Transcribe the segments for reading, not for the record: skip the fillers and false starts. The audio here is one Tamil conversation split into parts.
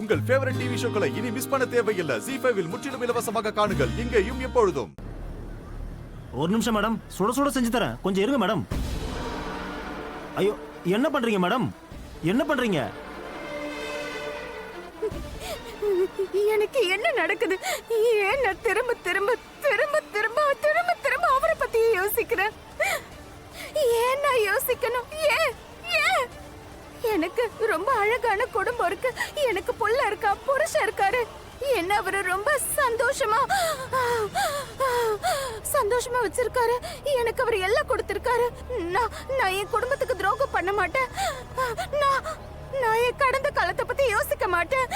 உங்கள் ஃபேவரட் டிவி ஷோக்களை இனி மிஸ் பண்ண தேவையில்லை. ZEE5 இல் முற்றிலும் இலவசமாக காணுங்கள், இங்கேயும் எப்பொழுதும். ஒரு நிமிஷம் மேடம், சுட சுட செஞ்சு தரேன், கொஞ்சம் இருங்க மேடம். ஐயோ, என்ன பண்றீங்க மேடம்? என்ன பண்றீங்க? எனக்கு என்ன நடக்குது? ஏன் நான் திரும்ப திரும்ப திரும்ப திரும்ப திரும்ப திரும்ப அவரை பத்தி யோசிக்கிறேன்? ஏன் நான் யோசிக்கணும்? ஏன் ஏன்? எனக்கு ரொம்ப அழகான குடும்பம் இருக்கு, எனக்கு புள்ள இருக்கா, புருஷன் இருக்காரு. என்ன அவரு ரொம்ப சந்தோஷமா வச்சிருக்காரு. எனக்கு அவர் எல்லாம் கொடுத்திருக்காரு. நான் என் குடும்பத்துக்கு துரோகம் பண்ண மாட்டேன். நான் என் கடந்த காலத்தை பத்தி யோசிக்க மாட்டேன்.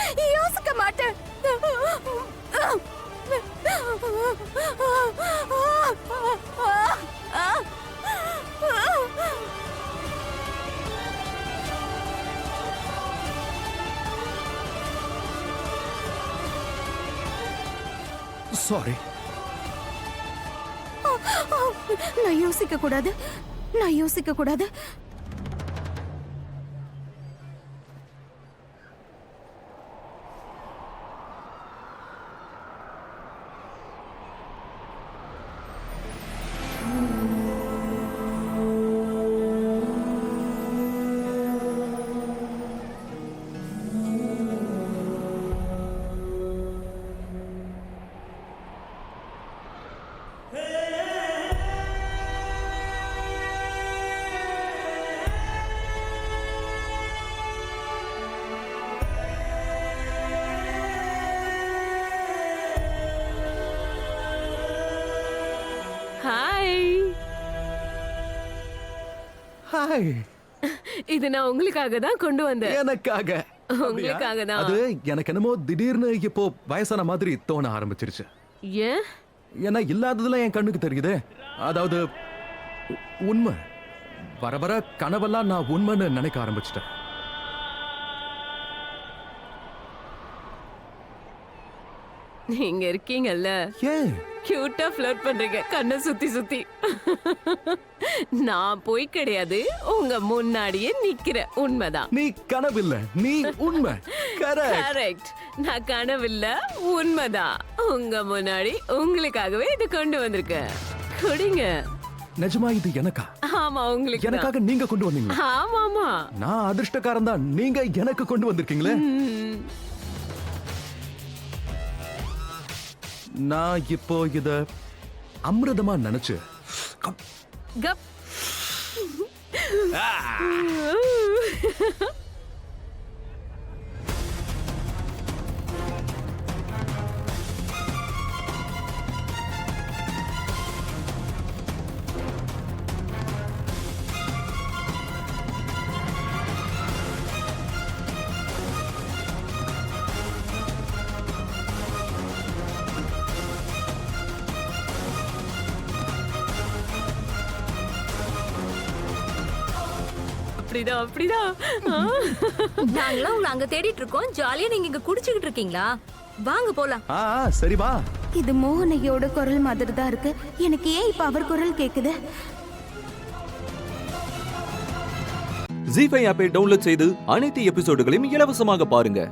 சாரி. நான் யோசிக்க கூடாது. ஹாய். இது நான் உங்களுக்காக தான் கொண்டு வந்தேன். எனக்காக? உங்களுக்காக தான். அது எனக்கு என்னமோ திடீர்னு இப்போ வயசான மாதிரி தோண ஆரம்பிச்சிருச்சு. ஏன்? ஏன்னா இல்லாததுல என் கண்ணுக்கு தெரியுது. அதாவது உண்மை வர வர கனவெல்லாம் நான் உண்மைன்னு நினைக்க ஆரம்பிச்சிட்டேன். நீங்க இருக்கீங்கல்ல, ஏன் கியூட்டா ஃப்ளர்ட் பண்றீங்க கண்ணை சுத்தி. நான் போய் கிடையாது, உங்க முன்னாடியே நிக்கிறேன். உண்மைதான். நீ கனவில்ல, நீ உண்மை. கரெக்ட். நான் கனவில்ல, உண்மைதான். உங்க முன்னாடி உங்களுக்காகவே இது கொண்டு வந்திருக்கேன். குடிங்க. நிஜமா இது எனக்கா? ஆமா, உங்களுக்கு எனக்காக நீங்க கொண்டு வந்தீங்களா? ஆமாமா. நான் அதிர்ஷ்டக்காரன் தான், நீங்க எனக்கு கொண்டு வந்திருக்கீங்களே. நான் இப்போ இத அமிர்தமா நினைச்சு கப். அப்படிதான். நாங்களாம் உங்களை அங்க தேடிட்டு இருக்கோம். ஜாலியா நீங்க இங்க குடிச்சுக்கிட்டு இருக்கீங்களா? வாங்க போலாம். சரி வா. இது மோகனையோட குரல் மாதிரி தான் இருக்கு. எனக்கு ஏன் இப்ப அவர் குரல் கேக்குது? ZEE5 ஆப்பை டவுன்லோட் செய்து அனைத்து எபிசோடுகளையும் இலவசமாக பாருங்க.